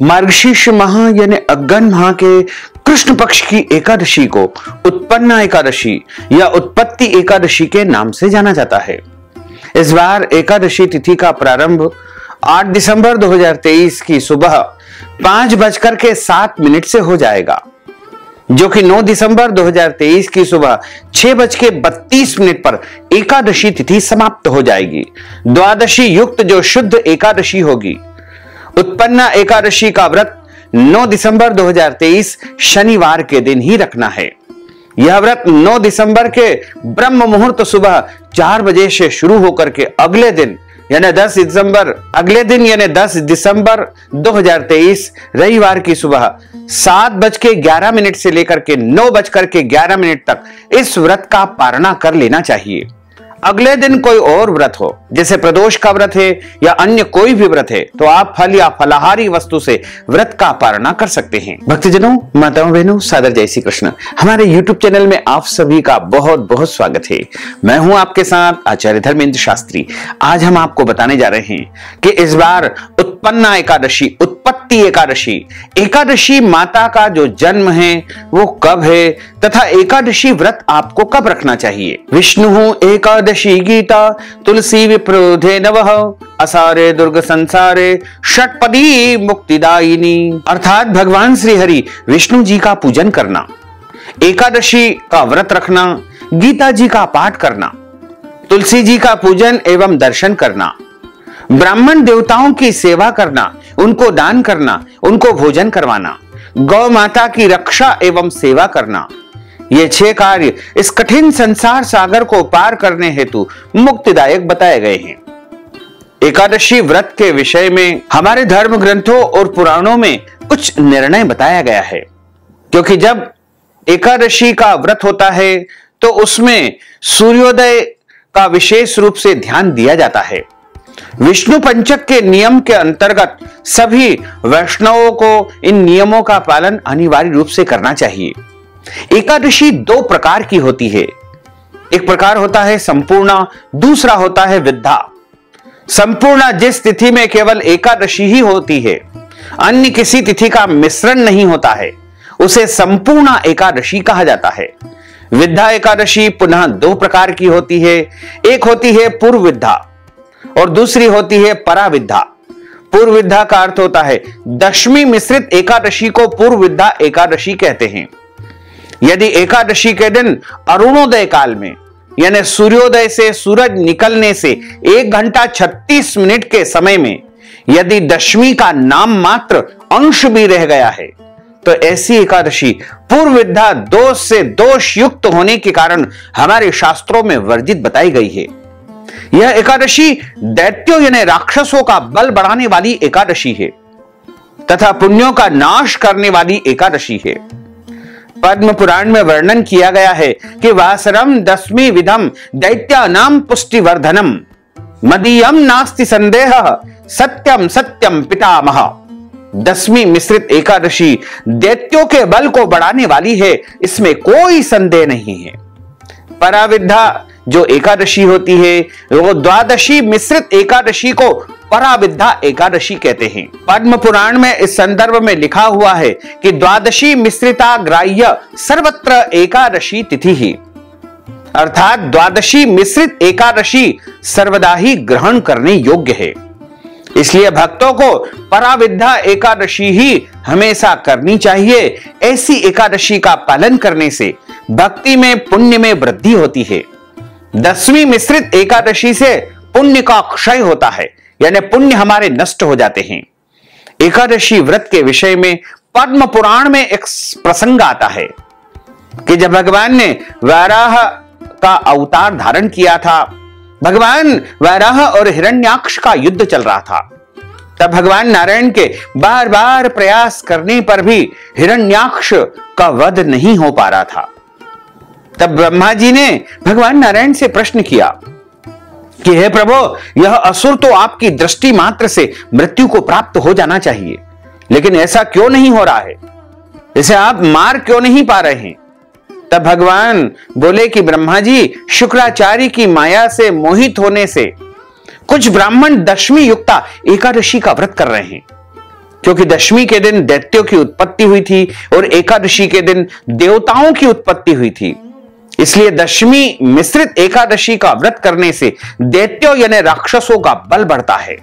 मार्गशीर्ष माह यानी अग्रहण माह के कृष्ण पक्ष की एकादशी को उत्पन्ना एकादशी या उत्पत्ति एकादशी के नाम से जाना जाता है। इस बार एकादशी तिथि का प्रारंभ 8 दिसंबर 2023 की सुबह 5:07 से हो जाएगा, जो कि 9 दिसंबर 2023 की सुबह 6:32 पर एकादशी तिथि समाप्त हो जाएगी। द्वादशी युक्त जो शुद्ध एकादशी होगी। उत्पन्ना एकादशी का व्रत 9 दिसंबर 2023 शनिवार के दिन ही रखना है। यह व्रत 9 दिसंबर के ब्रह्म मुहूर्त सुबह 4 बजे से शुरू होकर के अगले दिन यानी 10 दिसंबर 2023 रविवार की सुबह 7:11 से लेकर के 9:11 तक इस व्रत का पारणा कर लेना चाहिए। अगले दिन कोई और व्रत हो, जैसे प्रदोष का व्रत है या अन्य कोई भी व्रत है, तो आप फल या फलाहारी वस्तु से व्रत का पारणा कर सकते हैं। भक्तजनों, माताओं, बहनों, सादर जय श्री कृष्ण। हमारे YouTube चैनल में आप सभी का बहुत बहुत स्वागत है। मैं हूं आपके साथ आचार्य धर्मेंद्र शास्त्री। आज हम आपको बताने जा रहे हैं कि इस बार उत्पन्ना एकादशी, उत्पत्ति एकादशी माता का जो जन्म है वो कब है तथा एकादशी व्रत आपको कब रखना चाहिए। विष्णु एकादशी गीता तुलसी विप्रोधे नवः असारे दुर्ग संसारे षटपदी मुक्तिदायिनी। अर्थात भगवान श्री हरि विष्णु जी का पूजन करना, एकादशी का व्रत रखना, गीता जी का पाठ करना, तुलसी जी का पूजन एवं दर्शन करना, ब्राह्मण देवताओं की सेवा करना, उनको दान करना, उनको भोजन करवाना, गौ माता की रक्षा एवं सेवा करना, ये 6 कार्य इस कठिन संसार सागर को पार करने हेतु मुक्तिदायक बताए गए हैं। एकादशी व्रत के विषय में हमारे धर्म ग्रंथों और पुराणों में कुछ निर्णय बताया गया है, क्योंकि जब एकादशी का व्रत होता है तो उसमें सूर्योदय का विशेष रूप से ध्यान दिया जाता है। विष्णु पंचक के नियम के अंतर्गत सभी वैष्णवों को इन नियमों का पालन अनिवार्य रूप से करना चाहिए। एकादशी 2 प्रकार की होती है। एक प्रकार होता है संपूर्णा, दूसरा होता है विद्धा। संपूर्णा जिस तिथि में केवल एकादशी ही होती है, अन्य किसी तिथि का मिश्रण नहीं होता है, उसे संपूर्णा एकादशी कहा जाता है। विद्धा एकादशी पुनः 2 प्रकार की होती है। एक होती है पूर्व विद्धा और दूसरी होती है पराविद्धा। पूर्व विद्धा का अर्थ होता है दशमी मिश्रित एकादशी को पूर्व विद्धा एकादशी कहते हैं। यदि एकादशी के दिन अरुणोदय काल में यानी सूर्योदय से सूरज निकलने से 1 घंटा 36 मिनट के समय में यदि दशमी का नाम मात्र अंश भी रह गया है, तो ऐसी एकादशी पूर्व विद्या दोष से दोष युक्त होने के कारण हमारे शास्त्रों में वर्जित बताई गई है। यह एकादशी दैत्यों यानी राक्षसों का बल बढ़ाने वाली एकादशी है तथा पुण्यों का नाश करने वाली एकादशी है। पद्म पुराण में वर्णन किया गया है कि वासरम दशमी विधम दैत्यानाम पुष्टिवर्धनम मदीयम नास्ति संदेह सत्यम सत्यम पितामह। दशमी मिश्रित एकादशी दैत्यों के बल को बढ़ाने वाली है, इसमें कोई संदेह नहीं है। पराविद्या जो एकादशी होती है वो द्वादशी मिश्रित एकादशी को पराविद्या एकादशी कहते हैं। पद्म पुराण में इस संदर्भ में लिखा हुआ है कि द्वादशी मिश्रिता ग्राह्य सर्वत्र एकादशी तिथि ही, अर्थात द्वादशी मिश्रित एकादशी सर्वदा ही ग्रहण करने योग्य है। इसलिए भक्तों को पराविद्या एकादशी ही हमेशा करनी चाहिए। ऐसी एकादशी का पालन करने से भक्ति में पुण्य में वृद्धि होती है। दशमी मिश्रित एकादशी से पुण्य का क्षय होता है, यानी पुण्य हमारे नष्ट हो जाते हैं। एकादशी व्रत के विषय में पद्म पुराण में एक प्रसंग आता है कि जब भगवान ने वराह का अवतार धारण किया था, भगवान वराह और हिरण्याक्ष का युद्ध चल रहा था। तब भगवान नारायण के बार बार प्रयास करने पर भी हिरण्याक्ष का वध नहीं हो पा रहा था। तब ब्रह्मा जी ने भगवान नारायण से प्रश्न किया कि हे प्रभु, यह असुर तो आपकी दृष्टि मात्र से मृत्यु को प्राप्त हो जाना चाहिए, लेकिन ऐसा क्यों नहीं हो रहा है? इसे आप मार क्यों नहीं पा रहे हैं? तब भगवान बोले कि ब्रह्मा जी, शुक्राचार्य की माया से मोहित होने से कुछ ब्राह्मण दशमी युक्ता एकादशी का व्रत कर रहे हैं। क्योंकि दशमी के दिन दैत्यों की उत्पत्ति हुई थी और एकादशी के दिन देवताओं की उत्पत्ति हुई थी। इसलिए दशमी मिश्रित एकादशी का व्रत करने से दैत्यों यानी राक्षसों का बल बढ़ता है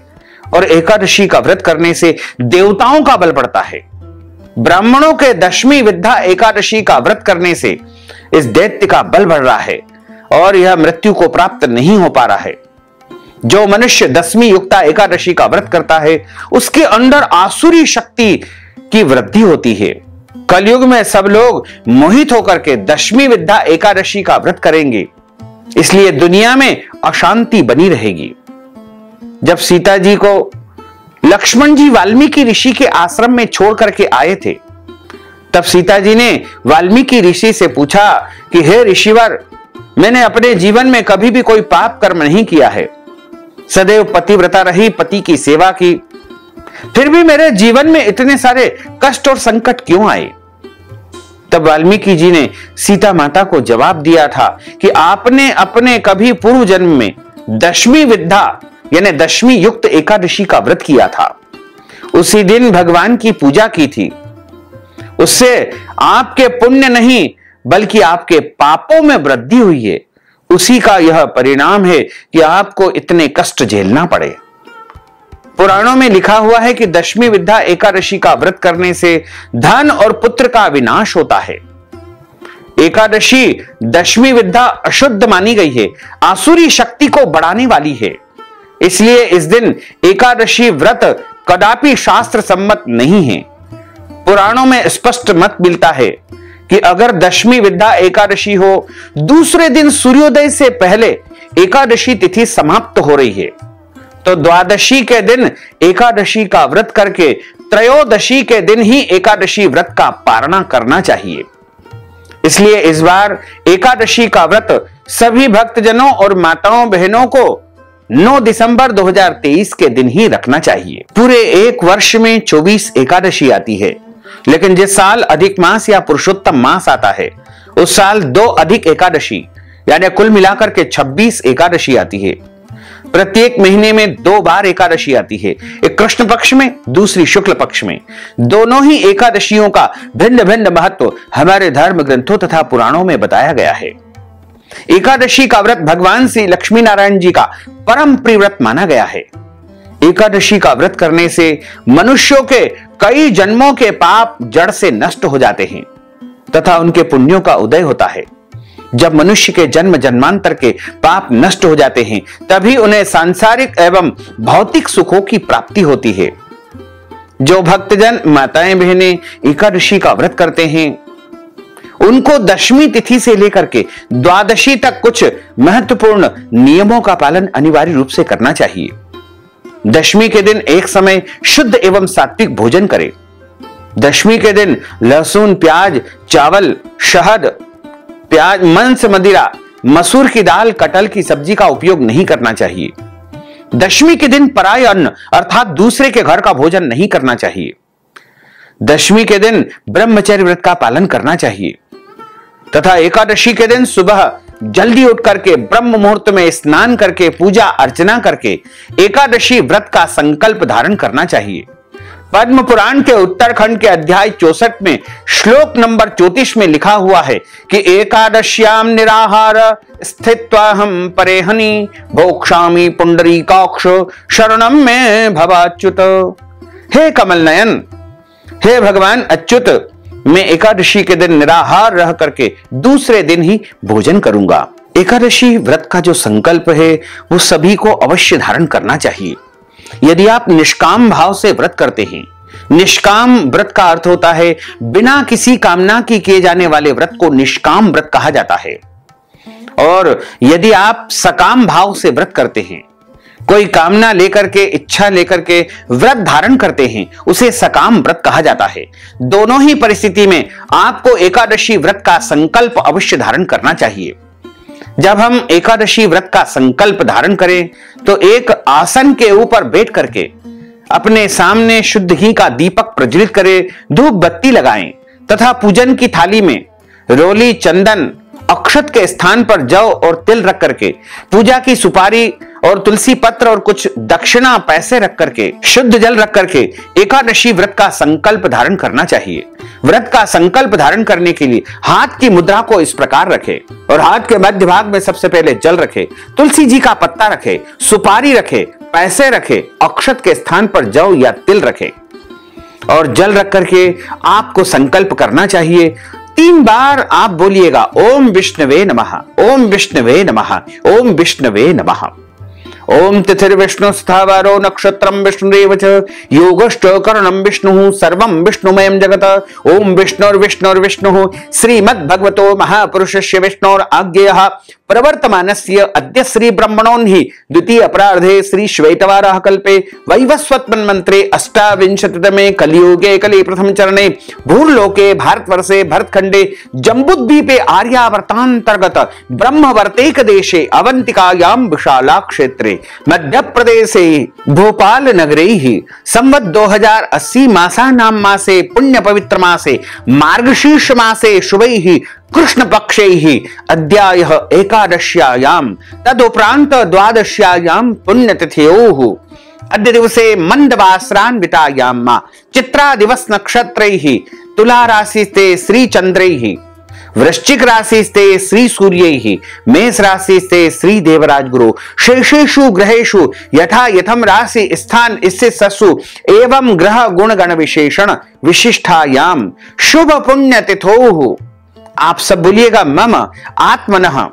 और एकादशी का व्रत करने से देवताओं का बल बढ़ता है। ब्राह्मणों के दशमी विद्या एकादशी का व्रत करने से इस दैत्य का बल बढ़ रहा है और यह मृत्यु को प्राप्त नहीं हो पा रहा है। जो मनुष्य दशमी युक्ता एकादशी का व्रत करता है उसके अंदर आसुरी शक्ति की वृद्धि होती है। कलयुग में सब लोग मोहित होकर के दशमी विद्या एकादशी का व्रत करेंगे, इसलिए दुनिया में अशांति बनी रहेगी। जब सीता जी को लक्ष्मण जी वाल्मीकि ऋषि के आश्रम में छोड़ करके आए थे, तब सीता जी ने वाल्मीकि ऋषि से पूछा कि हे ऋषिवर, मैंने अपने जीवन में कभी भी कोई पाप कर्म नहीं किया है, सदैव पतिव्रता रही, पति की सेवा की, फिर भी मेरे जीवन में इतने सारे कष्ट और संकट क्यों आए? तब वाल्मीकि जी ने सीता माता को जवाब दिया था कि आपने अपने कभी पूर्व जन्म में दशमी विद्या यानी दशमी युक्त एकादशी का व्रत किया था, उसी दिन भगवान की पूजा की थी। उससे आपके पुण्य नहीं बल्कि आपके पापों में वृद्धि हुई है। उसी का यह परिणाम है कि आपको इतने कष्ट झेलना पड़े। पुराणों में लिखा हुआ है कि दशमी विद्या एकादशी का व्रत करने से धन और पुत्र का विनाश होता है। एकादशी दशमी विद्या अशुद्ध मानी गई है, आसुरी शक्ति को बढ़ाने वाली है, इसलिए इस दिन एकादशी व्रत कदापि शास्त्र सम्मत नहीं है। पुराणों में स्पष्ट मत मिलता है कि अगर दशमी विद्या एकादशी हो, दूसरे दिन सूर्योदय से पहले एकादशी तिथि समाप्त हो रही है, तो द्वादशी के दिन एकादशी का व्रत करके त्रयोदशी के दिन ही एकादशी व्रत का पारणा करना चाहिए। इसलिए इस बार एकादशी का व्रत सभी भक्तजनों और माताओं बहनों को 9 दिसंबर 2023 के दिन ही रखना चाहिए। पूरे एक वर्ष में 24 एकादशी आती है, लेकिन जिस साल अधिक मास या पुरुषोत्तम मास आता है उस साल 2 अधिक एकादशी यानी कुल मिलाकर के 26 एकादशी आती है। प्रत्येक महीने में 2 बार एकादशी आती है, एक कृष्ण पक्ष में, दूसरी शुक्ल पक्ष में। दोनों ही एकादशियों का भिन्न भिन्न महत्व हमारे धर्म ग्रंथों तथा पुराणों में बताया गया है। एकादशी का व्रत भगवान श्री लक्ष्मी नारायण जी का परम प्रिय व्रत माना गया है। एकादशी का व्रत करने से मनुष्यों के कई जन्मों के पाप जड़ से नष्ट हो जाते हैं तथा उनके पुण्यों का उदय होता है। जब मनुष्य के जन्म जन्मांतर के पाप नष्ट हो जाते हैं तभी उन्हें सांसारिक एवं भौतिक सुखों की प्राप्ति होती है। जो भक्तजन माताएं बहनें एकादशी का व्रत करते हैं उनको दशमी तिथि से लेकर के द्वादशी तक कुछ महत्वपूर्ण नियमों का पालन अनिवार्य रूप से करना चाहिए। दशमी के दिन एक समय शुद्ध एवं सात्विक भोजन करें। दशमी के दिन लहसुन, प्याज, चावल, शहद, प्याज, मांस, मदिरा, मसूर की दाल, कटहल की सब्जी का उपयोग नहीं करना चाहिए। दशमी के दिन पराय अन्न अर्थात दूसरे के घर का भोजन नहीं करना चाहिए। दशमी के दिन ब्रह्मचर्य व्रत का पालन करना चाहिए तथा एकादशी के दिन सुबह जल्दी उठ करके ब्रह्म मुहूर्त में स्नान करके पूजा अर्चना करके एकादशी व्रत का संकल्प धारण करना चाहिए। पद्म पुराण के उत्तरखंड के अध्याय 64 में श्लोक नंबर 34 में लिखा हुआ है कि एकादश्याम निराहार स्थित्वाहं परेहनि भोक्षामि पुंडरीकाक्ष शरणम में भवाच्युत। हे कमल नयन, हे भगवान अच्युत, मैं एकादशी के दिन निराहार रह करके दूसरे दिन ही भोजन करूंगा। एकादशी व्रत का जो संकल्प है वो सभी को अवश्य धारण करना चाहिए। यदि आप निष्काम भाव से व्रत करते हैं, निष्काम व्रत का अर्थ होता है बिना किसी कामना की किए जाने वाले व्रत को निष्काम व्रत कहा जाता है। और यदि आप सकाम भाव से व्रत करते हैं, कोई कामना लेकर के, इच्छा लेकर के व्रत धारण करते हैं, उसे सकाम व्रत कहा जाता है। दोनों ही परिस्थिति में आपको एकादशी व्रत का संकल्प अवश्य धारण करना चाहिए। जब हम एकादशी व्रत का संकल्प धारण करें तो एक आसन के ऊपर बैठ करके अपने सामने शुद्ध घी का दीपक प्रज्वलित करें, धूप बत्ती लगाएं तथा पूजन की थाली में रोली, चंदन, अक्षत अक्षत के स्थान पर जौ और तिल रख करके, पूजा की सुपारी और तुलसी पत्र और कुछ दक्षिणा पैसे रख करके, शुद्ध जल रख करके एकादशी व्रत का संकल्प धारण करना चाहिए। व्रत का संकल्प धारण करने के लिए हाथ की मुद्रा को इस प्रकार रखे और हाथ के मध्य भाग में सबसे पहले जल रखे, तुलसी जी का पत्ता रखे, सुपारी रखे, पैसे रखे, अक्षत के स्थान पर जौ या तिल रखे और जल रख करके आपको संकल्प करना चाहिए। 3 बार आप बोलिएगा ओम विष्णवे नमः, ओम विष्णवे नमः, ओम विष्णवे नमः। ओम तिथिर्विष्णु स्थावरो नक्षत्रम विष्णुरेव च योगश्च करणं विष्णुः सर्वं विष्णुमयं जगत। ओम विष्णुर्विष्णुर्विष्णुः श्रीमद्भगवतो महापुरुषस्य विष्णोर आज्ञेयः प्रवर्तमानस्य अद्य श्री ब्रह्मणोन्हि द्वितीय अपराधे श्री श्वेतवाराह कल्पे वैवस्वत मन्त्रे अष्टाविंशतितमे कलियुगे कलि प्रथम चरणे भूर्लोके भारतवर्षे भरतखंडे जम्बूद्वीपे आर्यावर्तांतर्गत ब्रह्मवर्तेक देशे अवंतिकायां विशाला क्षेत्रे मध्य प्रदेशे भोपाल नगरे ही संवत 2080 मासानां मासे पुण्य पवित्र मासे मार्गशीर्ष मासे शुभैः कृष्ण पक्षैः अद्यायः एकादश्यायां तदुपरांत द्वादश्यायां पुण्यतिथ्योः अद्य दिवसे मंदवासरान्वितायां चित्रा दिवस नक्षत्रैः तुला राशिस्ते श्री चंद्रैः वृश्चिक राशिस्ते श्री सूर्यैः मेष राशिस्ते श्री देवराज गुरु शेषेषु ग्रहेषु यथा यथम राशि स्थान स्थितसु एवं ग्रह गुण गण विशेषण विशिष्टायां शुभ पुण्य तिथोः। आप सब बोलिएगा मम आत्मनः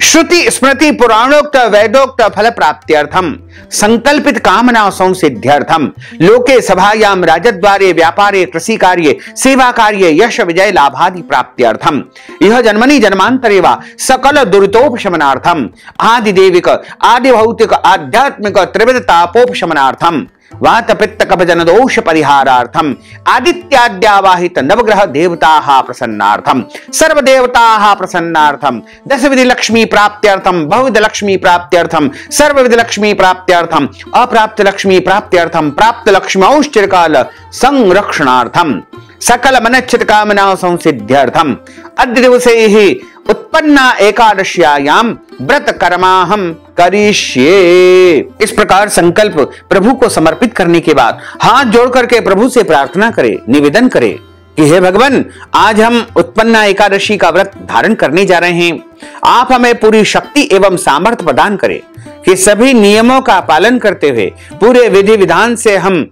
श्रुति स्मृति पुराणोक्त वेदोक्त फल प्राप्त्यर्थम संकल्पित कामना संसिद्ध्यर्थम लोके सभायां राजद्वारे व्यापारे कृषि कार्ये सेवा कार्ये यश विजय लाभादि प्राप्त्यर्थम यह जन्मनि जन्मांतरे वा सकल दुरितोपशमनार्थम आदि देविक आदि भौतिक आध्यात्मिक त्रिविध तापोपशमनार्थम वात पित्त कफ जन दोष परिहारार्थम आदित्याद्यावाहित नवग्रह देवताः प्रसन्नार्थम सर्व देवताः प्रसन्नार्थम दश विधि लक्ष्मी प्राप्त्यर्थम बहुविध लक्ष्मी प्राप्त्यर्थम सर्वविध लक्ष्मी प्राप्त्यर्थम अप्राप्त लक्ष्मी प्राप्त्यर्थम प्राप्त लक्ष्म्यौश्चिरकाल संरक्षणार्थम सकल मनच्छित कामना संसिद्ध्यर्थम अद्य दिवसे ही उत्पन्ना एकादश्यायां व्रत कर्माहम करिष्ये। इस प्रकार संकल्प प्रभु को समर्पित करने के बाद हाथ जोड़ करके प्रभु से प्रार्थना करे, निवेदन करे कि हे भगवान, आज हम उत्पन्ना एकादशी का व्रत धारण करने जा रहे हैं। आप हमें पूरी शक्ति एवं सामर्थ्य प्रदान करें कि सभी नियमों का पालन करते हुए पूरे विधि विधान से हम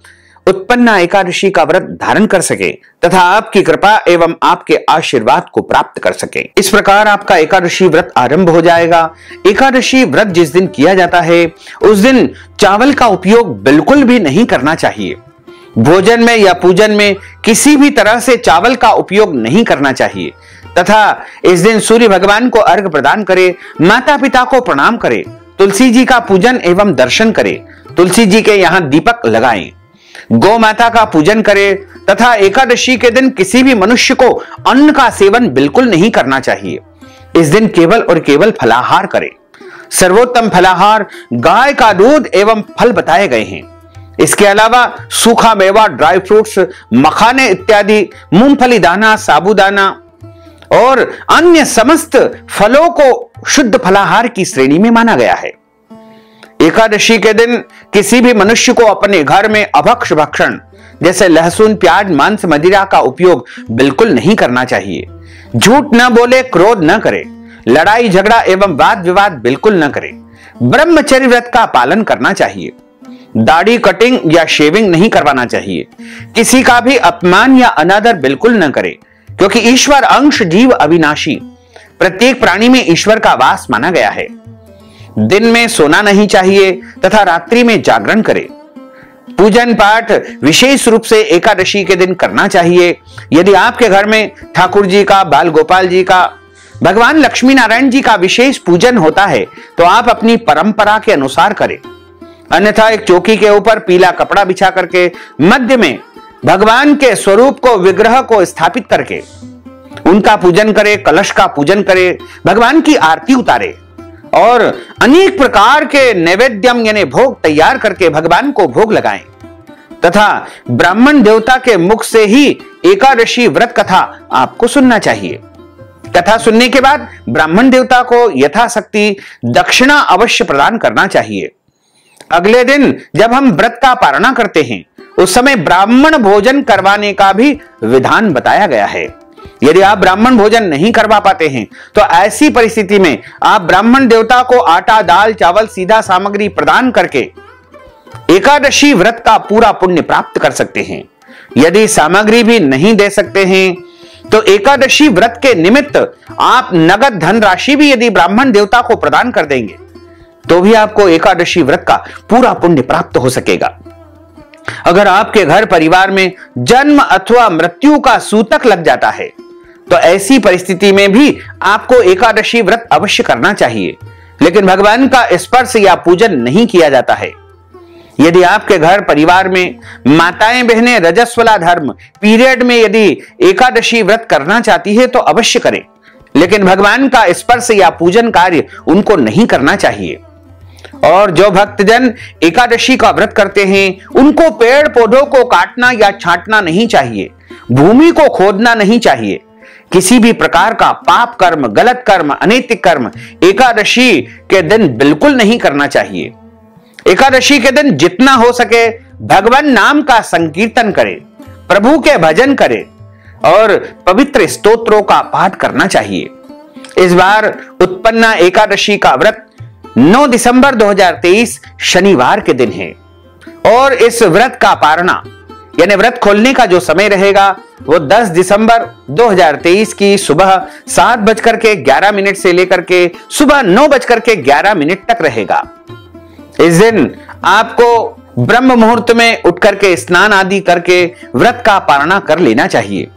उत्पन्ना एकादशी का व्रत धारण कर सके तथा आपकी कृपा एवं आपके आशीर्वाद को प्राप्त कर सके। इस प्रकार आपका एकादशी व्रत आरंभ हो जाएगा। एकादशी व्रत जिस दिन किया जाता है उस दिन चावल का उपयोग बिल्कुल भी नहीं करना चाहिए। भोजन में या पूजन में किसी भी तरह से चावल का उपयोग नहीं करना चाहिए तथा इस दिन सूर्य भगवान को अर्घ्य प्रदान करे, माता पिता को प्रणाम करे, तुलसी जी का पूजन एवं दर्शन करे, तुलसी जी के यहाँ दीपक लगाएं, गौ माता का पूजन करे तथा एकादशी के दिन किसी भी मनुष्य को अन्न का सेवन बिल्कुल नहीं करना चाहिए। इस दिन केवल और केवल फलाहार करे। सर्वोत्तम फलाहार गाय का दूध एवं फल बताए गए हैं। इसके अलावा सूखा मेवा, ड्राई फ्रूट्स, मखाने इत्यादि, मूंगफली दाना, साबूदाना और अन्य समस्त फलों को शुद्ध फलाहार की श्रेणी में माना गया है। एकादशी के दिन किसी भी मनुष्य को अपने घर में अभक्ष भक्षण जैसे लहसुन, प्याज, मांस, मदिरा का उपयोग बिल्कुल नहीं करना चाहिए। झूठ न बोले, क्रोध न करे, लड़ाई झगड़ा एवं वाद विवाद बिल्कुल न करे। ब्रह्मचर्य व्रत का पालन करना चाहिए। दाढ़ी कटिंग या शेविंग नहीं करवाना चाहिए। किसी का भी अपमान या अनादर बिल्कुल न करे, क्योंकि ईश्वर अंश जीव अविनाशी, प्रत्येक प्राणी में ईश्वर का वास माना गया है। दिन में सोना नहीं चाहिए तथा रात्रि में जागरण करें। पूजन पाठ विशेष रूप से एकादशी के दिन करना चाहिए। यदि आपके घर में ठाकुर जी का, बाल गोपाल जी का, भगवान लक्ष्मी नारायण जी का विशेष पूजन होता है तो आप अपनी परंपरा के अनुसार करें। अन्यथा एक चौकी के ऊपर पीला कपड़ा बिछा करके मध्य में भगवान के स्वरूप को, विग्रह को स्थापित करके उनका पूजन करे, कलश का पूजन करे, भगवान की आरती उतारे और अनेक प्रकार के नैवेद्यम यानी भोग तैयार करके भगवान को भोग लगाएं तथा ब्राह्मण देवता के मुख से ही एकादशी व्रत कथा आपको सुनना चाहिए। कथा सुनने के बाद ब्राह्मण देवता को यथाशक्ति दक्षिणा अवश्य प्रदान करना चाहिए। अगले दिन जब हम व्रत का पारणा करते हैं उस समय ब्राह्मण भोजन करवाने का भी विधान बताया गया है। यदि आप ब्राह्मण भोजन नहीं करवा पाते हैं तो ऐसी परिस्थिति में आप ब्राह्मण देवता को आटा, दाल, चावल, सीधा सामग्री प्रदान करके एकादशी व्रत का पूरा पुण्य प्राप्त कर सकते हैं। यदि सामग्री भी नहीं दे सकते हैं तो एकादशी व्रत के निमित्त आप नगद धन राशि भी यदि ब्राह्मण देवता को प्रदान कर देंगे तो भी आपको एकादशी व्रत का पूरा पुण्य प्राप्त हो सकेगा। अगर आपके घर परिवार में जन्म अथवा मृत्यु का सूतक लग जाता है तो ऐसी परिस्थिति में भी आपको एकादशी व्रत अवश्य करना चाहिए, लेकिन भगवान का स्पर्श या पूजन नहीं किया जाता है। यदि आपके घर परिवार में माताएं बहनें रजस्वला धर्म पीरियड में यदि एकादशी व्रत करना चाहती है तो अवश्य करें, लेकिन भगवान का स्पर्श या पूजन कार्य उनको नहीं करना चाहिए। और जो भक्तजन एकादशी का व्रत करते हैं उनको पेड़ पौधों को काटना या छांटना नहीं चाहिए, भूमि को खोदना नहीं चाहिए। किसी भी प्रकार का पाप कर्म, गलत कर्म, अनैतिक कर्म एकादशी के दिन बिल्कुल नहीं करना चाहिए। एकादशी के दिन जितना हो सके भगवान नाम का संकीर्तन करें, प्रभु के भजन करें और पवित्र स्तोत्रों का पाठ करना चाहिए। इस बार उत्पन्ना एकादशी का व्रत 9 दिसंबर 2023 शनिवार के दिन है और इस व्रत का पारणा यानी व्रत खोलने का जो समय रहेगा वो 10 दिसंबर 2023 की सुबह 7:11 से लेकर के सुबह 9:11 तक रहेगा। इस दिन आपको ब्रह्म मुहूर्त में उठ करके स्नान आदि करके व्रत का पारणा कर लेना चाहिए।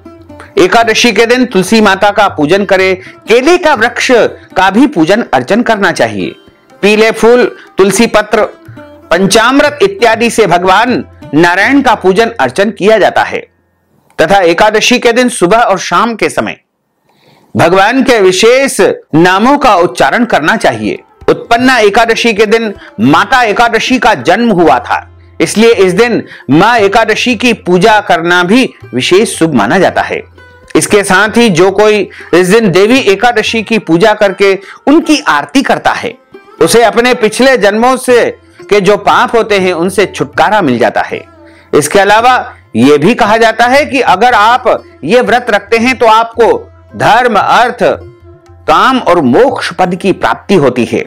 एकादशी के दिन तुलसी माता का पूजन करें, केले का वृक्ष का भी पूजन अर्चन करना चाहिए। पीले फूल, तुलसी पत्र, पंचामृत इत्यादि से भगवान नारायण का पूजन अर्चन किया जाता है तथा एकादशी के दिन सुबह और शाम के समय भगवान के विशेष नामों का उच्चारण करना चाहिए। उत्पन्ना एकादशी के दिन माता एकादशी का जन्म हुआ था, इसलिए इस दिन मां एकादशी की पूजा करना भी विशेष शुभ माना जाता है। इसके साथ ही जो कोई इस दिन देवी एकादशी की पूजा करके उनकी आरती करता है उसे अपने पिछले जन्मों से के जो पाप होते हैं उनसे छुटकारा मिल जाता है। इसके अलावा यह भी कहा जाता है कि अगर आप ये व्रत रखते हैं तो आपको धर्म, अर्थ, काम और मोक्ष पद की प्राप्ति होती है।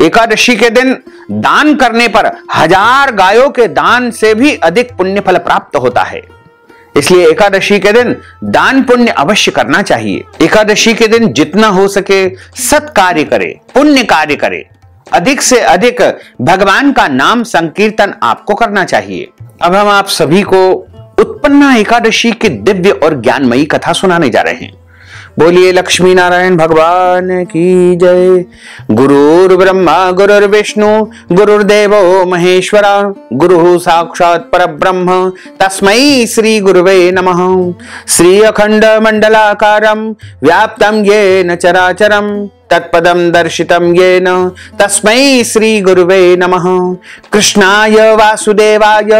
एकादशी के दिन दान करने पर 1000 गायों के दान से भी अधिक पुण्य फल प्राप्त होता है, इसलिए एकादशी के दिन दान पुण्य अवश्य करना चाहिए। एकादशी के दिन जितना हो सके सत् कार्य करे, पुण्य कार्य करे, अधिक से अधिक भगवान का नाम संकीर्तन आपको करना चाहिए। अब हम आप सभी को उत्पन्ना एकादशी की दिव्य और ज्ञानमयी कथा सुनाने जा रहे हैं। बोलिए लक्ष्मी नारायण भगवान की जय। गुरुर् ब्रह्मा गुरुर्विष्णु गुरुर्देवो महेश्वरा गुरु साक्षात् परब्रह्म तस्मै श्री गुरुवे नमः। श्री अखंड मंडलाकारं व्याप्तं येन चराचरं तत्पदं दर्शितं येन तस्मै श्री गुरुवे नमः। कृष्णाय वासुदेवाय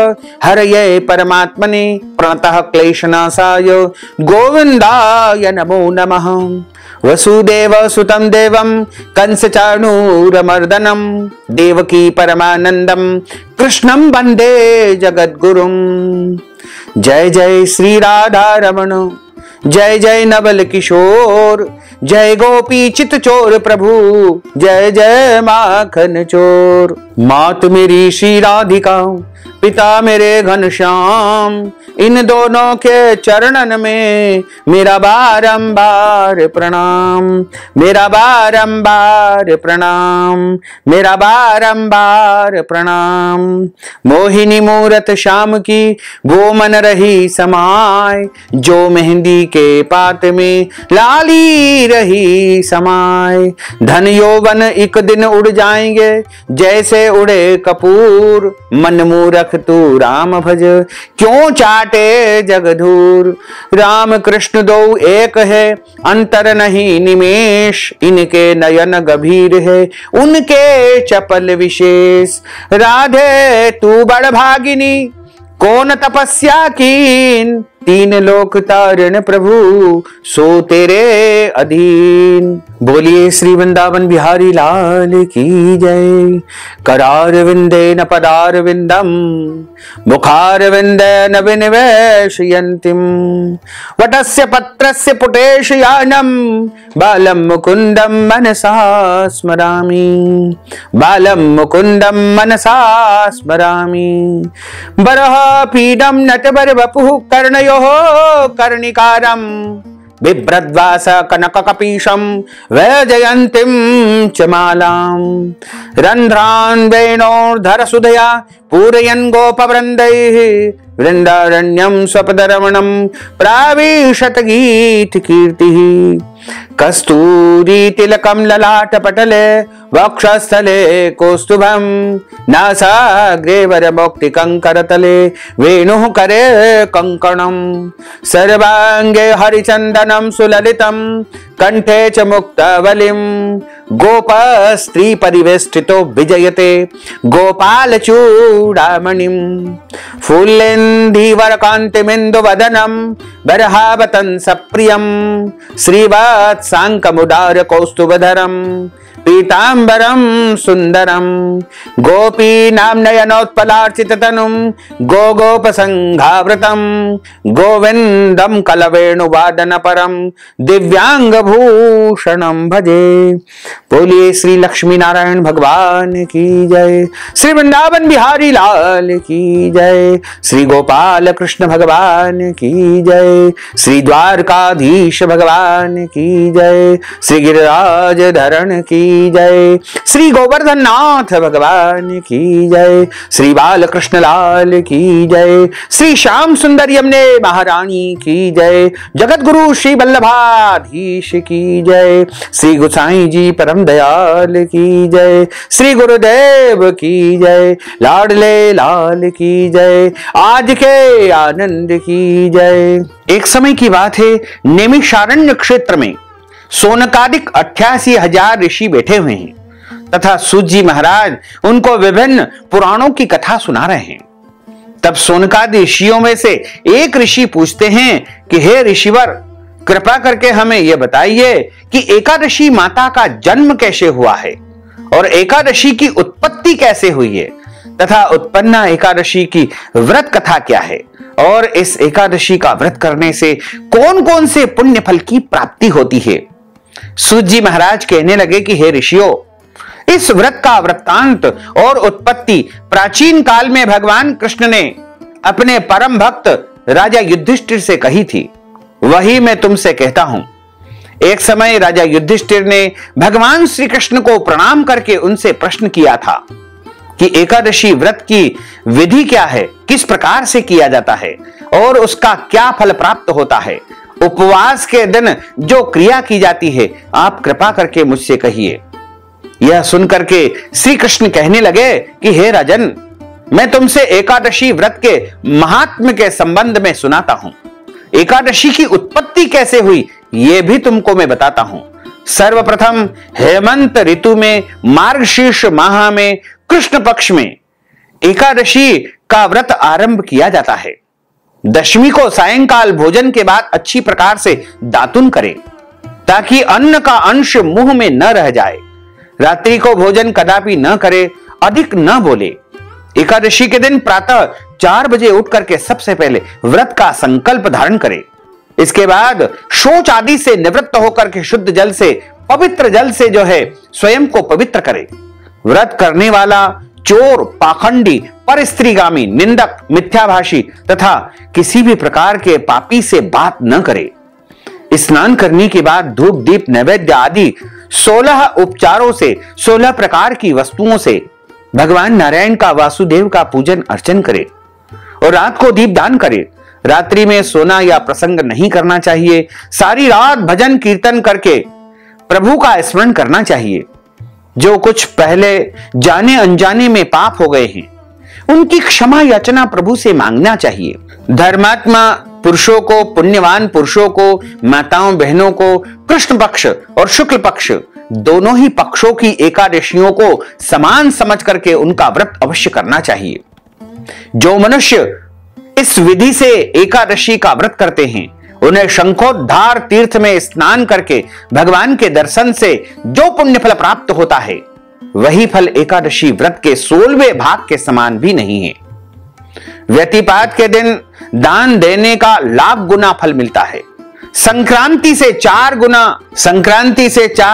हरये परमात्मने प्रणतः क्लेशनाशाय गोविन्दाय नमो नमः। वसुदेव सुतं देवं कंसचाणूरमर्दनं देवकी परमानंदं कृष्णं वंदे जगद्गुरुं। जय जय श्री राधा रमण, जय जय नवल किशोर, जय गोपी चित चोर प्रभु, जय जय माखन चोर। मात मेरी श्री राधिका, पिता मेरे घनश्याम, इन दोनों के चरणन में मेरा बारंबार प्रणाम, मेरा बारंबार प्रणाम, मेरा बारंबार प्रणाम। मोहिनी मूरत श्याम की वो मन रही समाय, जो मेहंदी के पात में लाली रही समाय। धन यौवन एक दिन उड़ जाएंगे जैसे उड़े कपूर, मन मूरख तू राम भज क्यों चाटे जगधूर। राम कृष्ण दो एक है अंतर नहीं निमेष, इनके नयन गंभीर है उनके चपल विशेष। राधे तू बड़ भागिनी कौन तपस्या कीन, तीन लोक तारण प्रभु सो तेरे अधीन। बोलिए श्री वृंदावन बिहारी लाल की जय। करार विंदे न पदार विंदम मुखार विंदे न विनिवेशयन्तिम वटस्य पत्रस्य पुटेश यानम बालम मुकुंदम मनसा स्मरामि बालम मुकुंदम मनसा स्मरामि। बरह पीडम नटवर वपुः कर्णयोः कर्णिकारम बिभ्रद्वास कनक कपीशम वैजयंतीम च मालाम रंध्रान वेणोर्धर सुधया पूरयन् गोपवृन्दैः वृंदारण्यम स्वपदरमणम प्राविशत गीत कीर्तिः। कस्तूरी तिलकम ललाट पटले वक्षस्थले कौस्तुभम नासाग्रे वरमोक्ति कंकरतले वेणुः करे कंकणम सर्वांगे हरिचंदनम सुललितम कंठे च मुक्तावलिम गोप स्त्री परिवेष्टितो विजयते गोपाल चूड़ामणिम फूलेन्दीवर कांतिमिंदु वदनम बरहावतन सप्रियम श्रीवत्सांकमुदार कौस्तुभधरम पीतांबरम सुंदरम गोपीनां नयनोत्पलार्चित तनुम गोगोपसंघावृतम गोविंदम कलवेणुवादन परम दिव्यांग भूषणम भजे। बोलिए श्री लक्ष्मी नारायण भगवान की जय। श्री वृंदावन बिहारी लाल की जय। श्री गोपाल कृष्ण भगवान की जय। श्री द्वारकाधीश भगवान की जय। श्री गिरिराज धरण की जय। श्री गोवर्धन नाथ भगवान की जय। श्री बालकृष्ण लाल की जय। श्री श्याम सुंदर यमुने महारानी की जय। जगत गुरु श्री वल्लभाधीश की जय। श्री गोसाई जी परम दयाल की जय। श्री गुरुदेव की जय। लाडले लाल की जय। आज के आनंद की जय। एक समय की बात है, नैमिषारण्य क्षेत्र में सोनकादिक 88,000 ऋषि बैठे हुए हैं तथा सूत जी महाराज उनको विभिन्न पुराणों की कथा सुना रहे हैं। तब सोनकादि ऋषियों में से एक ऋषि पूछते हैं कि हे ऋषिवर, कृपा करके हमें यह बताइए कि एकादशी माता का जन्म कैसे हुआ है और एकादशी की उत्पत्ति कैसे हुई है तथा उत्पन्ना एकादशी की व्रत कथा क्या है और इस एकादशी का व्रत करने से कौन कौन से पुण्य फल की प्राप्ति होती है। सूत जी महाराज कहने लगे कि हे ऋषियों, इस व्रत का वृत्तांत और उत्पत्ति प्राचीन काल में भगवान कृष्ण ने अपने परम भक्त राजा युधिष्ठिर से कही थी, वही मैं तुमसे कहता हूं। एक समय राजा युधिष्ठिर ने भगवान श्री कृष्ण को प्रणाम करके उनसे प्रश्न किया था कि एकादशी व्रत की विधि क्या है, किस प्रकार से किया जाता है और उसका क्या फल प्राप्त होता है। उपवास के दिन जो क्रिया की जाती है आप कृपा करके मुझसे कहिए। यह सुनकर के श्री कृष्ण कहने लगे कि हे राजन, मैं तुमसे एकादशी व्रत के महात्म्य के संबंध में सुनाता हूं। एकादशी की उत्पत्ति कैसे हुई यह भी तुमको मैं बताता हूं। सर्वप्रथम हेमंत ऋतु में मार्गशीर्ष माह में कृष्ण पक्ष में एकादशी का व्रत आरंभ किया जाता है। दशमी को सायंकाल भोजन के बाद अच्छी प्रकार से दातुन करें ताकि अन्न का अंश मुंह में न रह जाए। रात्रि को भोजन कदापि न करे, अधिक न बोले। एकादशी के दिन प्रातः 4 बजे उठ करके सबसे पहले व्रत का संकल्प धारण करें। इसके बाद शौच आदि से निवृत्त होकर के शुद्ध जल से, पवित्र जल से जो है स्वयं को पवित्र करे। व्रत करने वाला चोर, पाखंडी, परस्त्रीगामी, निंदक, मिथ्याभाषी तथा किसी भी प्रकार के पापी से बात न करे। स्नान करने के बाद धूप दीप नैवेद्य आदि 16 उपचारों से, 16 प्रकार की वस्तुओं से भगवान नारायण का, वासुदेव का पूजन अर्चन करे और रात को दीप दान करे। रात्रि में सोना या प्रसंग नहीं करना चाहिए। सारी रात भजन कीर्तन करके प्रभु का स्मरण करना चाहिए। जो कुछ पहले जाने अनजाने में पाप हो गए हैं उनकी क्षमा याचना प्रभु से मांगना चाहिए। धर्मात्मा पुरुषों को, पुण्यवान पुरुषों को, माताओं बहनों को कृष्ण पक्ष और शुक्ल पक्ष दोनों ही पक्षों की एकादशियों को समान समझ करके उनका व्रत अवश्य करना चाहिए। जो मनुष्य इस विधि से एकादशी का व्रत करते हैं, उन्हें शंखोद्धार तीर्थ में स्नान करके भगवान के दर्शन से जो पुण्य फल प्राप्त होता है, वही फल एकादशी व्रत के 16वें भाग के समान भी नहीं है। व्यतिपात के दिन दान देने का लाख गुना फल मिलता है। संक्रांति से 4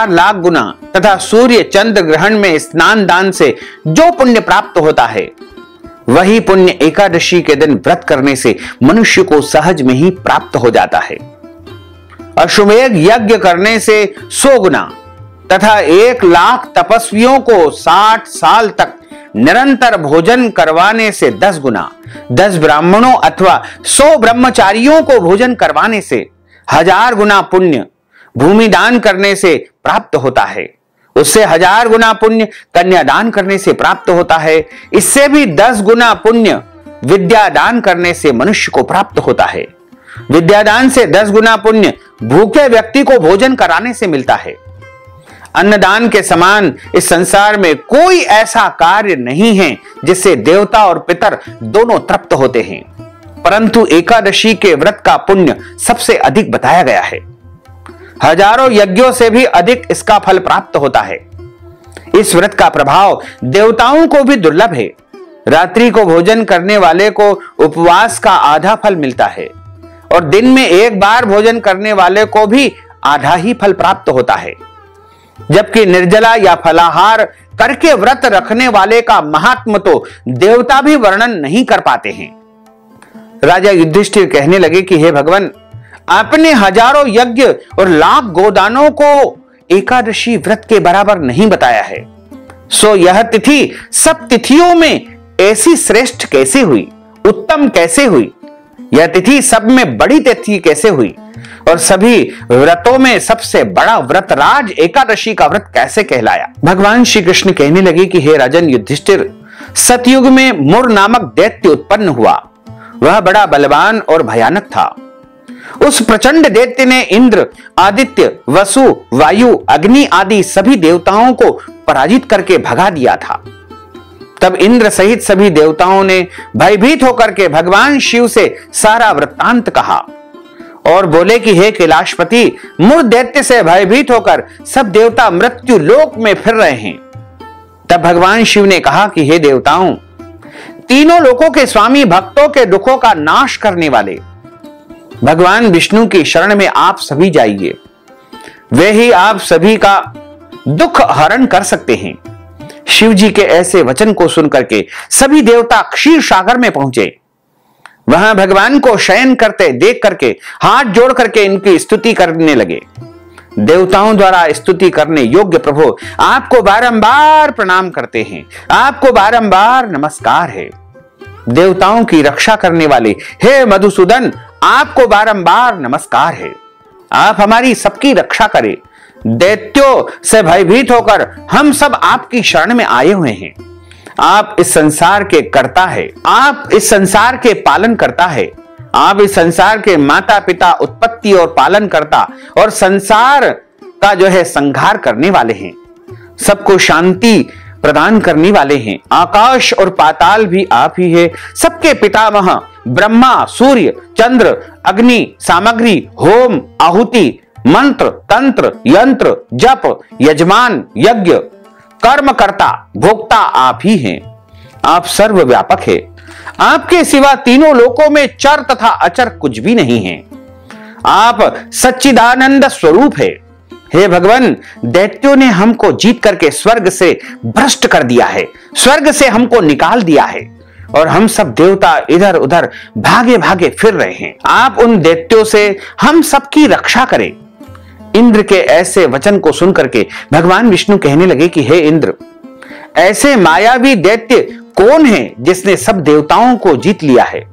लाख गुना तथा सूर्य चंद्र ग्रहण में स्नान दान से जो पुण्य प्राप्त होता है, वही पुण्य एकादशी के दिन व्रत करने से मनुष्य को सहज में ही प्राप्त हो जाता है। अश्वमेध यज्ञ करने से 100 गुना तथा 1 लाख तपस्वियों को 60 साल तक निरंतर भोजन करवाने से 10 गुना, 10 ब्राह्मणों अथवा 100 ब्रह्मचारियों को भोजन करवाने से 1000 गुना पुण्य भूमि दान करने से प्राप्त होता है। उससे 1000 गुना पुण्य कन्यादान करने से प्राप्त होता है। इससे भी 10 गुना पुण्य विद्यादान करने से मनुष्य को प्राप्त होता है। विद्यादान से 10 गुना पुण्य भूखे व्यक्ति को भोजन कराने से मिलता है। अन्नदान के समान इस संसार में कोई ऐसा कार्य नहीं है जिससे देवता और पितर दोनों तृप्त होते हैं, परंतु एकादशी के व्रत का पुण्य सबसे अधिक बताया गया है। हजारों यज्ञों से भी अधिक इसका फल प्राप्त होता है। इस व्रत का प्रभाव देवताओं को भी दुर्लभ है। रात्रि को भोजन करने वाले को उपवास का आधा फल मिलता है और दिन में 1 बार भोजन करने वाले को भी आधा ही फल प्राप्त होता है, जबकि निर्जला या फलाहार करके व्रत रखने वाले का महात्म तो देवता भी वर्णन नहीं कर पाते हैं। राजा युधिष्ठिर कहने लगे कि हे भगवान, आपने हजारों यज्ञ और लाख गोदानों को एकादशी व्रत के बराबर नहीं बताया है, सो यह तिथि सब तिथियों में ऐसी श्रेष्ठ कैसे हुई, उत्तम कैसे हुई? यह तिथि सब में बड़ी तिथि कैसे हुई और सभी व्रतों में सबसे बड़ा व्रत राज एकादशी का व्रत कैसे कहलाया? भगवान श्री कृष्ण कहने लगे कि हे राजन युधिष्ठिर, सतयुग में मुर नामक दैत्य उत्पन्न हुआ। वह बड़ा बलवान और भयानक था। उस प्रचंड दैत्य ने इंद्र, आदित्य, वसु, वायु, अग्नि आदि सभी देवताओं को पराजित करके भगा दिया था। तब इंद्र सहित सभी देवताओं ने भयभीत होकर के भगवान शिव से सारा वृत्तांत कहा और बोले कि हे कैलाशपति, मुर दैत्य से भयभीत होकर सब देवता मृत्यु लोक में फिर रहे हैं। तब भगवान शिव ने कहा कि हे देवताओं, तीनों लोकों के स्वामी, भक्तों के दुखों का नाश करने वाले भगवान विष्णु की शरण में आप सभी जाइए। वे ही आप सभी का दुख हरण कर सकते हैं। शिव जी के ऐसे वचन को सुनकर के सभी देवता क्षीर सागर में पहुंचे। वहां भगवान को शयन करते देख करके हाथ जोड़ करके इनकी स्तुति करने लगे। देवताओं द्वारा स्तुति करने योग्य प्रभु, आपको बारंबार प्रणाम करते हैं, आपको बारंबार नमस्कार है। देवताओं की रक्षा करने वाले हे मधुसूदन, आपको बारंबार नमस्कार है। आप हमारी सबकी रक्षा करें। दैत्यों से भयभीत होकर हम सब आपकी शरण में आए हुए हैं। आप इस संसार के कर्ता है, आप इस संसार के पालन करता है, आप इस संसार के माता पिता, उत्पत्ति और पालन करता और संसार का जो है संहार करने वाले हैं। सबको शांति प्रदान करने वाले हैं। आकाश और पाताल भी आप ही है। सबके पितामह ब्रह्मा, सूर्य, चंद्र, अग्नि, सामग्री, होम, आहुति, मंत्र, तंत्र, यंत्र, जप, यजमान, यज्ञ, कर्मकर्ता, भोक्ता आप ही हैं। आप सर्वव्यापक है। आपके सिवा तीनों लोकों में चर तथा अचर कुछ भी नहीं है। आप सच्चिदानंद स्वरूप है। हे भगवान, दैत्यों ने हमको जीत करके स्वर्ग से भ्रष्ट कर दिया है, स्वर्ग से हमको निकाल दिया है और हम सब देवता इधर उधर भागे भागे फिर रहे हैं। आप उन दैत्यों से हम सबकी रक्षा करें। इंद्र के ऐसे वचन को सुनकर के भगवान विष्णु कहने लगे कि हे इंद्र, ऐसे मायावी दैत्य कौन है जिसने सब देवताओं को जीत लिया है?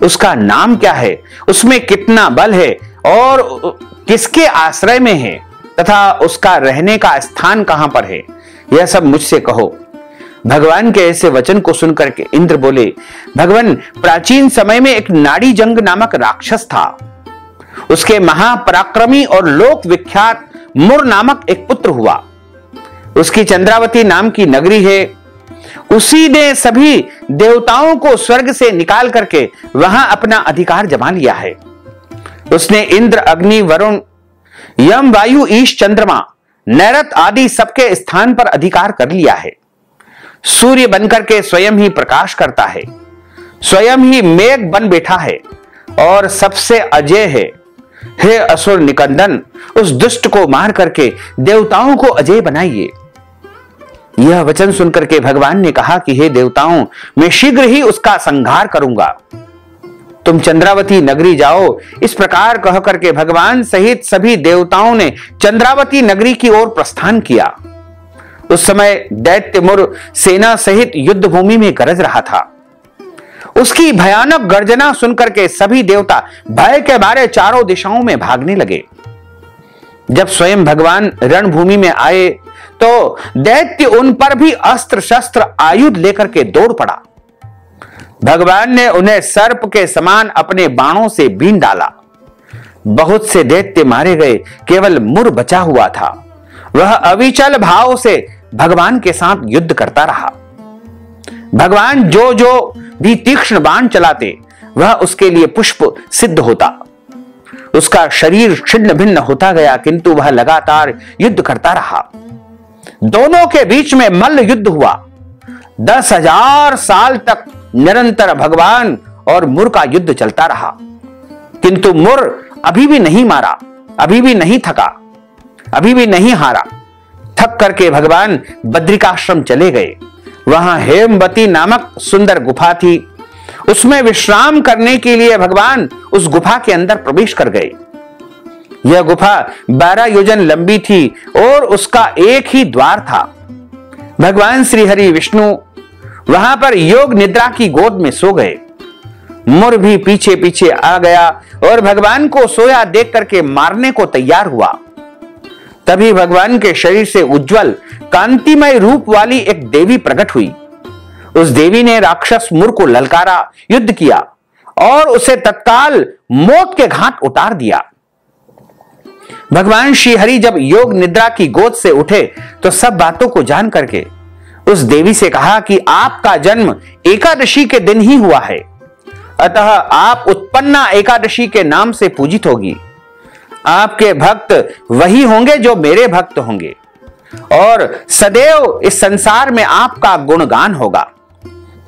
उसका नाम क्या है? उसमें कितना बल है और किसके आश्रय में है तथा उसका रहने का स्थान कहां पर है? यह सब मुझसे कहो। भगवान के ऐसे वचन को सुनकर के इंद्र बोले, भगवान, प्राचीन समय में एक नाड़ी जंग नामक राक्षस था। उसके महापराक्रमी और लोक विख्यात मुर नामक एक पुत्र हुआ। उसकी चंद्रावती नाम की नगरी है। उसी ने सभी देवताओं को स्वर्ग से निकाल करके वहां अपना अधिकार जमा लिया है। उसने इंद्र, अग्नि, वरुण, यम, वायु, ईश, चंद्रमा, नैरत आदि सबके स्थान पर अधिकार कर लिया है। सूर्य बनकर के स्वयं ही प्रकाश करता है, स्वयं ही मेघ बन बैठा है और सबसे अजय है। हे असुर निकंदन, उस दुष्ट को मार करके देवताओं को अजय बनाइए। यह वचन सुनकर के भगवान ने कहा कि हे देवताओं, मैं शीघ्र ही उसका संहार करूंगा, तुम चंद्रावती नगरी जाओ। इस प्रकार कह करके भगवान सहित सभी देवताओं ने चंद्रावती नगरी की ओर प्रस्थान किया। उस समय दैत्य मुर सेना सहित युद्ध भूमि में गरज रहा था। उसकी भयानक गर्जना सुनकर के सभी देवता भय के मारे चारों दिशाओं में भागने लगे। जब स्वयं भगवान रणभूमि में आए तो दैत्य उन पर भी अस्त्र शस्त्र आयुध लेकर के दौड़ पड़ा। भगवान ने उन्हें सर्प के समान अपने बाणों से बीन डाला। बहुत से दैत्य मारे गए, केवल मुर बचा हुआ था। वह अविचल भाव से भगवान के साथ युद्ध करता रहा। भगवान जो जो भी तीक्ष्ण बाण चलाते वह उसके लिए पुष्प सिद्ध होता। उसका शरीर छिन्न भिन्न होता गया, किंतु वह लगातार युद्ध करता रहा। दोनों के बीच में मल्ल युद्ध हुआ। 10,000 साल तक निरंतर भगवान और मुर का युद्ध चलता रहा, किंतु मुर अभी भी नहीं मारा, अभी भी नहीं थका, अभी भी नहीं हारा। थक करके भगवान बद्रिकाश्रम चले गए। वहां हेमवती नामक सुंदर गुफा थी। उसमें विश्राम करने के लिए भगवान उस गुफा के अंदर प्रवेश कर गए। यह गुफा 12 योजन लंबी थी और उसका एक ही द्वार था। भगवान श्री हरि विष्णु वहां पर योग निद्रा की गोद में सो गए। मुर भी पीछे पीछे आ गया और भगवान को सोया देख करके मारने को तैयार हुआ। तभी भगवान के शरीर से उज्जवल कांतिमय रूप वाली एक देवी प्रकट हुई। उस देवी ने राक्षस मुर को ललकारा, युद्ध किया और उसे तत्काल मौत के घाट उतार दिया। भगवान श्री हरि जब योग निद्रा की गोद से उठे तो सब बातों को जान करके उस देवी से कहा कि आपका जन्म एकादशी के दिन ही हुआ है, अतः आप उत्पन्ना एकादशी के नाम से पूजित होगी। आपके भक्त वही होंगे जो मेरे भक्त होंगे और सदैव इस संसार में आपका गुणगान होगा,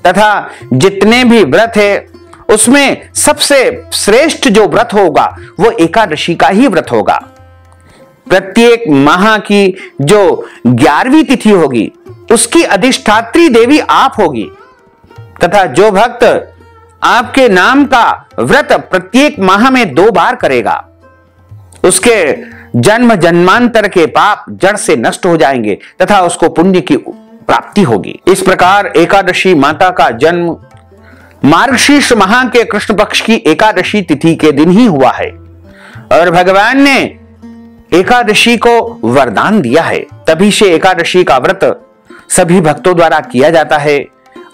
तथा जितने भी व्रत है उसमें सबसे श्रेष्ठ जो व्रत होगा वो एकादशी का ही व्रत होगा। प्रत्येक माह की जो 11वीं तिथि होगी उसकी अधिष्ठात्री देवी आप होगी, तथा जो भक्त आपके नाम का व्रत प्रत्येक माह में 2 बार करेगा उसके जन्म जन्मांतर के पाप जड़ से नष्ट हो जाएंगे तथा उसको पुण्य की प्राप्ति होगी। इस प्रकार एकादशी माता का जन्म मार्गशीर्ष माह के कृष्ण पक्ष की एकादशी तिथि के दिन ही हुआ है और भगवान ने एकादशी को वरदान दिया है। तभी से एकादशी का व्रत सभी भक्तों द्वारा किया जाता है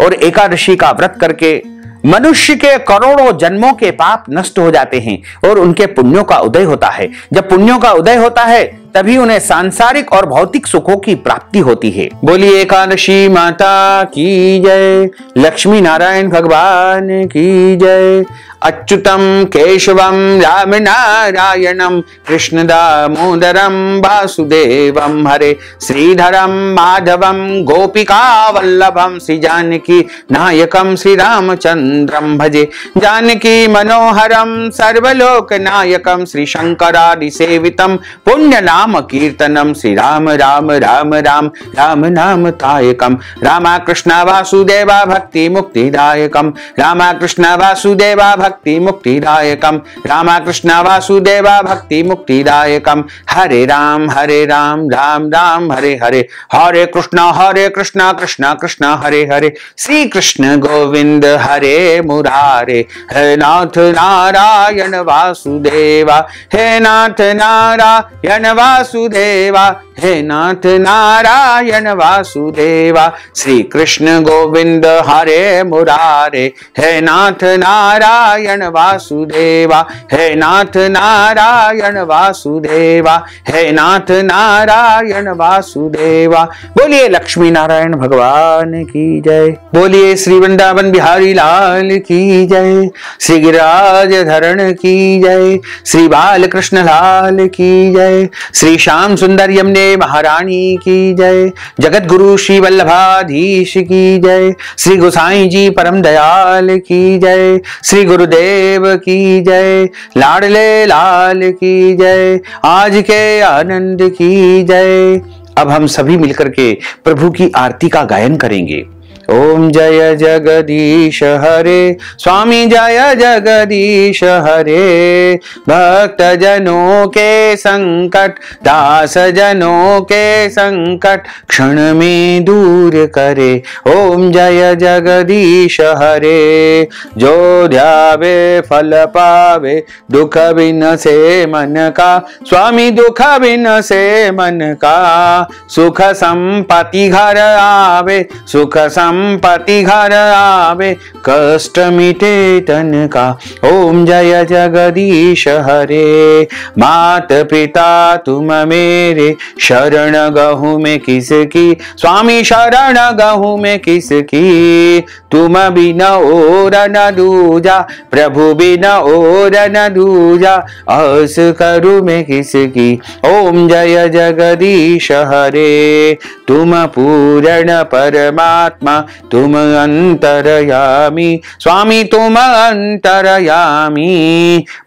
और एकादशी का व्रत करके मनुष्य के करोड़ों जन्मों के पाप नष्ट हो जाते हैं और उनके पुण्यों का उदय होता है। जब पुण्यों का उदय होता है तभी उन्हें सांसारिक और भौतिक सुखों की प्राप्ति होती है। बोलिए एकादशी माता की जय, लक्ष्मी नारायण भगवान की जय। अच्युतम केशवम राम नारायणम कृष्ण दामोदरम वासुदेवम हरे श्रीधरम माधवम गोपिका वल्लभम श्री जानकी नायकम श्री रामचंद्रम भजे। जानकी मनोहरम सर्वलोक नायकम श्री शंकरादि सेवितम पुण्य नाम कीर्तनम श्री राम राम राम राम राम नाम तायकम। रामा कृष्ण वासुदेवा भक्ति मुक्तिदायकम। रामा कृष्ण वासुदेवा भक्ति मुक्तिदायकम। रामा कृष्ण वासुदेवा भक्ति मुक्तिदायकम। हरे राम राम राम हरे हरे। हरे कृष्ण कृष्ण कृष्ण हरे हरे। श्री कृष्ण गोविंद हरे मुरारे। हे नाथ नारायण वासुदेवा, हे नाथ नारायण वासुदेवा, हे नाथ नारायण वासुदेवा, श्री कृष्ण गोविंद हरे मुरारे, हे नाथ नारायण वासुदेवा, हे नाथ नारायण वासुदेवा, हे नाथ नारायण वासुदेवा। बोलिए लक्ष्मी नारायण भगवान की जय, बोलिए श्री वृंदावन बिहारी लाल की जय, श्री गिरिराज धरण की जय, श्री बाल कृष्ण लाल की जय, श्री श्याम सुंदर यमुने महारानी की जय, जगत गुरु श्री वल्लभाधीश की जय, श्री गोसाई जी परम दयाल की जय, श्री गुरुदेव की जय, लाडले लाल की जय, आज के आनंद की जय। अब हम सभी मिलकर के प्रभु की आरती का गायन करेंगे। ओम जय जगदीश हरे, स्वामी जय जगदीश हरे, भक्त जनों के संकट, दास जनों के संकट क्षण में दूर करे। ओम जय जगदीश हरे, जो ध्यावे फल पावे, दुख बिन से मन का, स्वामी दुख बिन से मन का, सुख संपत्ति घर आवे, सुख संपत्ति घर आवे, कष्ट मिटे तन का। ओम जय जगदीश हरे, मात पिता तुम मेरे, शरण गहूँ में किसकी, स्वामी शरण गहूँ में किसकी, तुम बिन और न दूजा, प्रभु बिन और न दूजा, आस करूँ मैं किसकी। ओम जय जगदीश हरे, तुम पूर्ण परमात्मा, तुम अंतरयामी, स्वामी तुम अंतरयामी,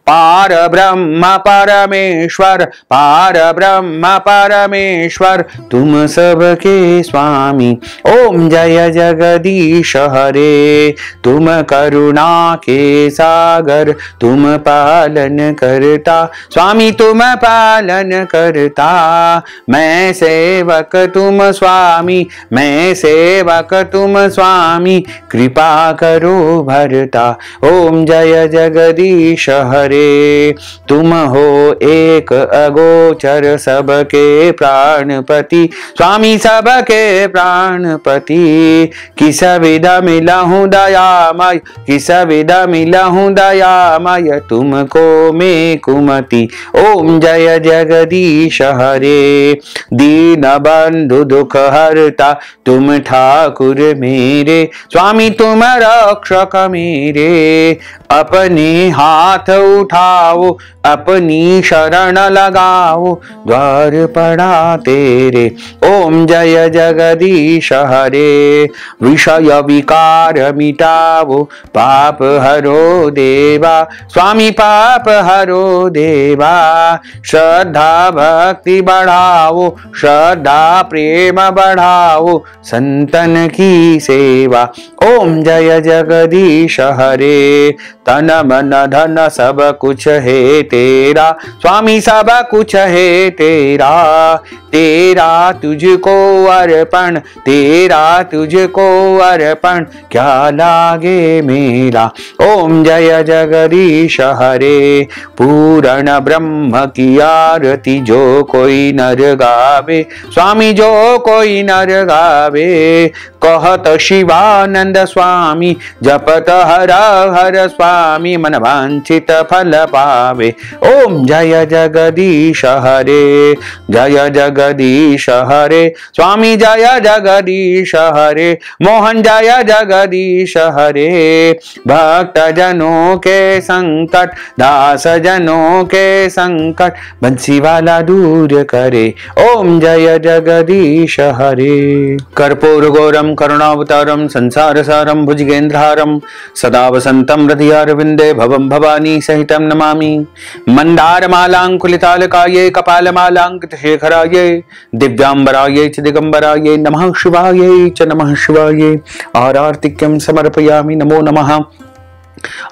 पार ब्रह्म परमेश्वर, पार ब्रह्म परमेश्वर, तुम सबके स्वामी। ओम जय जगदीश हरे, तुम करुणा के सागर, तुम पालन करता, स्वामी तुम पालन करता, मैं सेवक तुम स्वामी, मैं सेवक तुम स्वामी, कृपा करो भरता। ओम जय जगदीश हरे, तुम हो एक अगोचर सबके प्राणपति, स्वामी सबके प्राणपति, किस विधा मिला हूँ दयामय, किस विधा मिला हूँ दयामय, तुमको मैं कुमति। ओम जय जगदीश हरे, दीन बंधु दुख हरता, तुम ठाकुर मेरे, स्वामी तुम रक्षक मेरे, अपने हाथ उठाओ, अपनी शरण लगाओ, द्वार पड़ा तेरे। ओम जय जगदीश हरे, विषय विकार मिटाओ, पाप हरो देवा, स्वामी पाप हरो देवा, श्रद्धा भक्ति बढ़ाओ, श्रद्धा प्रेम बढ़ाओ, संतन की सेवा। ओम जय जगदीश हरे, तन मन धन सब कुछ है तेरा, स्वामी सब कुछ है तेरा, तेरा तुझको अर्पण, तेरा तुझको अर्पण, क्या लागे मेरा। ओम जय जगदीश हरे, पूर्ण ब्रह्म की आरती जो कोई नर गावे, स्वामी जो कोई नर गावे, कहत शिवानंद स्वामी, जपत हर हर स्वामी, मन वांछित फल पावे। ओम जय जगदीश हरे, जय जगदीश हरे, स्वामी जय जगदीश हरे, मोहन जय जगदीश हरे, भक्त जनों के संकट, दास जनों के संकट, बंसी वाला दूर करे। ओम जय जगदीश हरे, कर्पूर गौरम करुणावतारम संसार सारम भुजगेंद्रहारम, सदा वसंतम हृदयारविंदे भवम भवानी सहितम नमामि। मंदारमालांकुलितालकाये कपालमालांकितशेखराये, दिव्यांबराये च दिगंबराये, नमः शिवाये च नमः शिवाये। आरार्तिक्यं समर्पयामि, नमो नमः।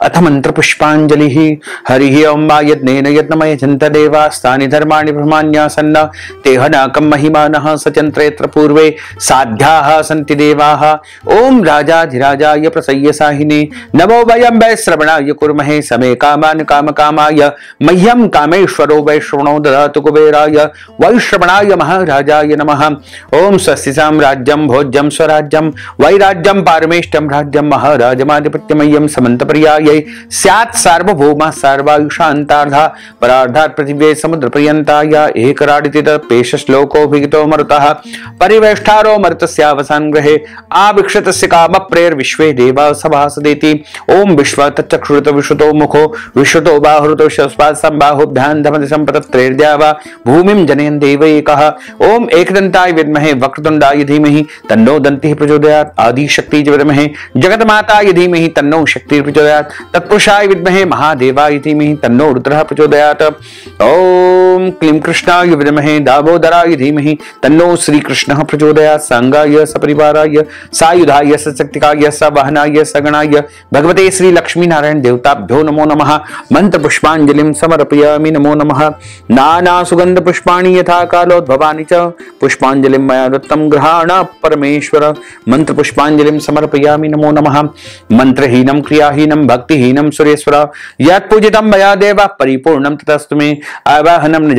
अथ मंत्र पुष्पांजलि हरि ओं वा यज्ञेन यज्ञमय जंत देवास्तानि धर्माणि ब्रह्माण्यासन्न तेह नाकं महिमानः सचंत्रेत्र पूर्वे साध्याः सन्ति देवाः। ओं राजाधिराजाय प्रसय्यसाहिने नमो वयं वै श्रवणाय कुर्महे समे कामान् कामकामाय मह्यं कामेश्वरो वै श्रवणो ददातु कुबेराय वै श्रवणाय महाराजाय नमः। ओं स्वस्ति साम्राज्यं भोज्यं स्वराज्यं वैराज्यं पारमेष्टं राज्यं महाराजमाधिपत्यमय्यं समन्त स्यात् सार्वभौमः सर्वायुषान्तार्धा परार्धात् पृथिव्यै समुद्रपर्यन्ताय एकराडिति पेश श्लोकोऽभिहितो मरुतः परिवेष्टारो मरुतस्यावसान ग्रहे आविक्षतस्य कामप्रेर विश्वे देवा सभासदेति। ओम विश्व तच्चक्षुरुत विश्रुतो मुखो विश्रुतो बाहुरुतो शस्पात् संबाहुभ्यां धमति संपतत्रेर्द्या वा भूमिं जनयन् देवैकः। ओम एकदन्ताय विद्महे वक्रतुण्डाय धीमहि तन्नो दन्तिः प्रचोदयात् आदिशक्ति च विद्महे जगन्माताय धीमहि तन्नो शक्तिः प्रचोदयात् तत्पुरुषाय विद्महे महादेवाय धीमहि तन्नो रुद्रः प्रचोदयात्। ओम क्लीं कृष्णाय विद्महे दामोदराय धीमहि तन्नो श्री कृष्णः प्रचोदयात्। सांगाय सपरिवाराय सायुधाय सशक्तिकाय सवाहनाय सगणाय भगवते श्री लक्ष्मी नारायण देवताभ्यो नमो नमः। मंत्र पुष्पांजलिं समर्पयामि नमो नमः। नाना सुगंध पुष्पाणि यथा कालोद्भवानि च पुष्पांजलिं मया दत्तं गृहाण परमेश्वर। मंत्र पुष्पांजलिं समर्पयामि नमो नमः। मंत्रहीनं क्रियाहीनं भक्तिहीनं सुरेश्वर यत्पूजितं मया देव परिपूर्णं ततस्तु मे। आवाहनं न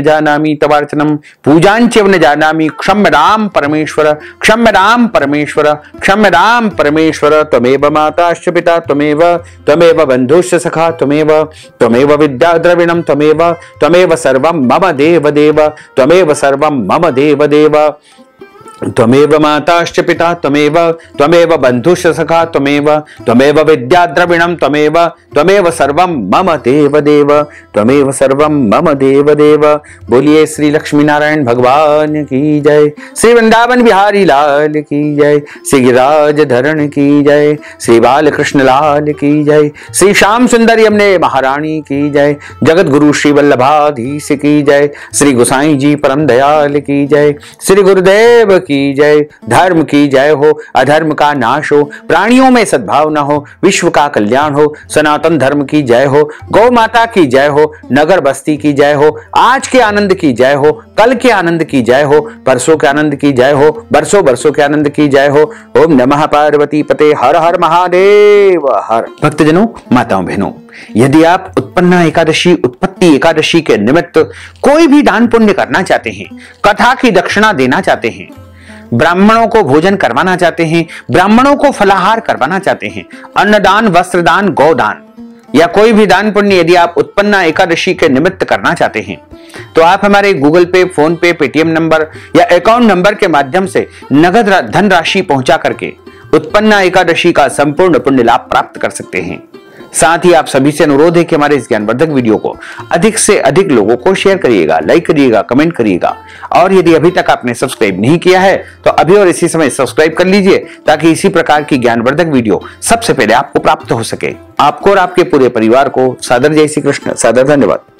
जानामि तवार्चनं पूजाञ्च न जानामि क्षम्यतां परमेश्वर क्षम्यतां परमेश्वर क्षम्यतां परमेश्वर। त्वमेव माताश्च पिता त्वमेव बन्धुश्च सखा त्वमेव विद्या द्रविणं त्वमेव सर्वं मम देव त्वमेव सर्वं मम देव त्वमेव माताश्च पिता त्वमेव बन्धुश्च सखा त्वमेव विद्या द्रविणं त्वमेव सर्वं मम देव त्वमेव सर्वं मम देव। बोलिए श्री लक्ष्मी नारायण भगवान की जय, श्री वृंदावन बिहारी लाल की जय, श्री गिरिराज धरण की जय, श्री बालकृष्ण लाल की जय, श्री श्याम सुंदर यमुने महारानी की जय, जगत गुरु श्री वल्लभाधीश की जय, श्री गोसाई जी परम दयाल की जय, श्री गुरुदेव की जय। धर्म की जय हो, अधर्म का नाश हो, प्राणियों में सद्भाव न हो, विश्व का कल्याण हो, सनातन धर्म की जय हो, गौ माता की जय हो, नगर बस्ती की जय हो, आज के आनंद की जय हो, कल के आनंद की जय हो, परसों के आनंद की जय हो, बरसों के आनंद की जय हो। ओम नमः पार्वती पते हर हर महादेव हर। भक्तजनों, माताओं बहनों, यदि आप उत्पन्ना एकादशी उत्पत्ति एकादशी के निमित्त कोई भी दान पुण्य करना चाहते हैं, कथा की दक्षिणा देना चाहते हैं, ब्राह्मणों को भोजन करवाना चाहते हैं, ब्राह्मणों को फलाहार करवाना चाहते हैं, अन्नदान, वस्त्रदान, गौदान या कोई भी दान पुण्य यदि आप उत्पन्ना एकादशी के निमित्त करना चाहते हैं तो आप हमारे गूगल पे, फोन पे, पेटीएम नंबर या अकाउंट नंबर के माध्यम से नगद धनराशि पहुंचा करके उत्पन्ना एकादशी का संपूर्ण पुण्य लाभ प्राप्त कर सकते हैं। साथ ही आप सभी से अनुरोध है कि हमारे इस ज्ञानवर्धक वीडियो को अधिक से अधिक लोगों को शेयर करिएगा, लाइक करिएगा, कमेंट करिएगा और यदि अभी तक आपने सब्सक्राइब नहीं किया है तो अभी और इसी समय सब्सक्राइब कर लीजिए ताकि इसी प्रकार की ज्ञानवर्धक वीडियो सबसे पहले आपको प्राप्त हो सके। आपको और आपके पूरे परिवार को सादर जय श्री कृष्ण, सादर धन्यवाद।